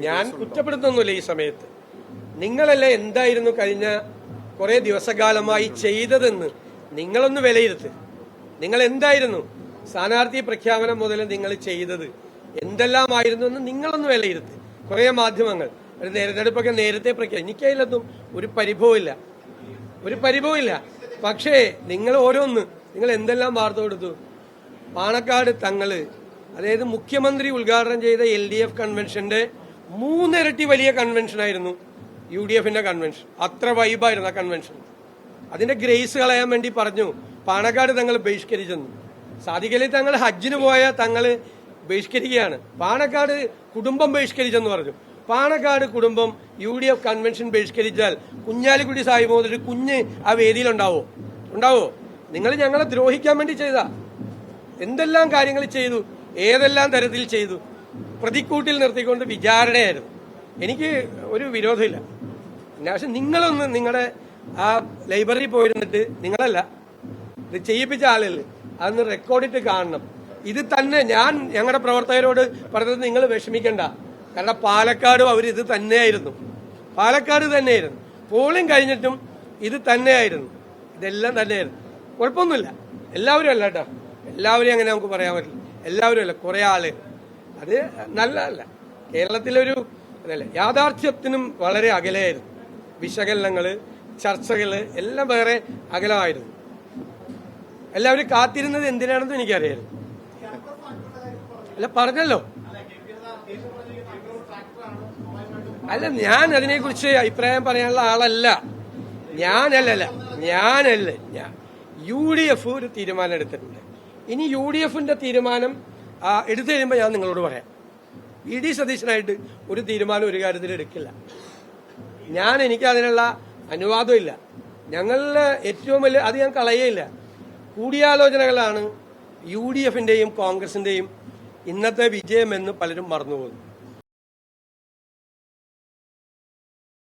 ഞാൻ കുറ്റപ്പെടുത്തുന്നില്ല ഈ സമയത്ത്. നിങ്ങളല്ലേ എന്തായിരുന്നു കഴിഞ്ഞ കുറെ ദിവസകാലമായി ചെയ്തതെന്ന് നിങ്ങളൊന്ന് വിലയിരുത്ത്. നിങ്ങൾ എന്തായിരുന്നു സ്ഥാനാർത്ഥി പ്രഖ്യാപനം മുതൽ നിങ്ങൾ ചെയ്തത് എന്തെല്ലാമായിരുന്നു എന്ന് നിങ്ങളൊന്ന് വിലയിരുത്ത്. കുറെ മാധ്യമങ്ങൾ ഒരു തെരഞ്ഞെടുപ്പൊക്കെ നേരത്തെ പ്രഖ്യാപിച്ചു. എനിക്കതിലൊന്നും ഒരു പരിഭവമില്ല. പക്ഷേ നിങ്ങൾ നിങ്ങൾ എന്തെല്ലാം വാർത്ത കൊടുത്തു. പാണക്കാട് തങ്ങള്, അതായത് മുഖ്യമന്ത്രി ഉദ്ഘാടനം ചെയ്ത LDF കൺവെൻഷന്റെ 3 ഇരട്ടി വലിയ കൺവെൻഷനായിരുന്നു UDFന്റെ കൺവെൻഷൻ. അത്ര വൈബായിരുന്നു ആ കൺവെൻഷൻ. അതിന്റെ ഗ്രേസ് കളയാൻ വേണ്ടി പറഞ്ഞു പാണക്കാട് തങ്ങൾ ബഹിഷ്കരിച്ചെന്നു. സാദിഖലി തങ്ങൾ ഹജ്ജിന് പോയ തങ്ങൾ ബഹിഷ്കരിക്കുകയാണ്. പാണക്കാട് കുടുംബം ബഹിഷ്കരിച്ചെന്ന് പറഞ്ഞു. പാണക്കാട് കുടുംബം UDF കൺവെൻഷൻ ബഹിഷ്കരിച്ചാൽ കുഞ്ഞാലിക്കുട്ടി സാഹിബ് ഒരു കുഞ്ഞ് ആ വേദിയിലുണ്ടാവോ? നിങ്ങൾ ഞങ്ങളെ ദ്രോഹിക്കാൻ വേണ്ടി ചെയ്താ. എന്തെല്ലാം കാര്യങ്ങൾ ചെയ്തു, ഏതെല്ലാം തരത്തിൽ ചെയ്തു. പ്രതിക്കൂട്ടിൽ നിർത്തിക്കൊണ്ട് വിചാരണയായിരുന്നു. എനിക്ക് ഒരു വിരോധമില്ല. പക്ഷെ നിങ്ങളൊന്ന് നിങ്ങളുടെ ആ ലൈബ്രറി പോയിരുന്നിട്ട്, നിങ്ങളല്ല ഇത് ചെയ്യിപ്പിച്ച ആളുകൾ, അതൊന്ന് റെക്കോർഡിട്ട് കാണണം. ഇത് തന്നെ ഞാൻ ഞങ്ങളുടെ പ്രവർത്തകരോട് പറഞ്ഞത്, നിങ്ങൾ വിഷമിക്കണ്ട. കാരണം പാലക്കാടും ഇത് തന്നെയായിരുന്നു. പോളിംഗ് കഴിഞ്ഞിട്ടും ഇത് തന്നെയായിരുന്നു. ഇതെല്ലാം തന്നെയായിരുന്നു. കുഴപ്പമൊന്നുമില്ല. എല്ലാവരും അല്ല കേട്ടോ, എല്ലാവരും അങ്ങനെ നമുക്ക് പറയാൻ പറ്റില്ല. എല്ലാവരും അല്ല, കുറെ ആള്. അത് നല്ലതല്ല. കേരളത്തിലൊരു അതല്ല, യാഥാർത്ഥ്യത്തിനും വളരെ അകലെയായിരുന്നു. വിശകലനങ്ങള്, ചർച്ചകള് എല്ലാം വേറെ അകലമായിരുന്നു. എല്ലാവരും കാത്തിരുന്നത് എന്തിനാണെന്ന് എനിക്കറിയായിരുന്നു. അല്ല, പറഞ്ഞല്ലോ. അല്ല, ഞാൻ അതിനെക്കുറിച്ച് അഭിപ്രായം പറയാനുള്ള ആളല്ല. ഞാനല്ല. UDF ഒരു തീരുമാനം എടുത്തിട്ടുണ്ട്. ഇനി UDFന്റെ തീരുമാനം എടുത്തു കഴിയുമ്പോൾ ഞാൻ നിങ്ങളോട് പറയാം. VD സതീശനായിട്ട് ഒരു തീരുമാനം ഒരു കാര്യത്തിൽ എടുക്കില്ല. എനിക്ക് അതിനുള്ള അനുവാദമില്ല. ഞങ്ങളുടെ ഏറ്റവും വലിയ അത് ഞാൻ കളയേയില്ല. കൂടിയാലോചനകളാണ് UDFന്റെയും കോൺഗ്രസിന്റെയും ഇന്നത്തെ വിജയമെന്ന് പലരും മറന്നുപോകുന്നു.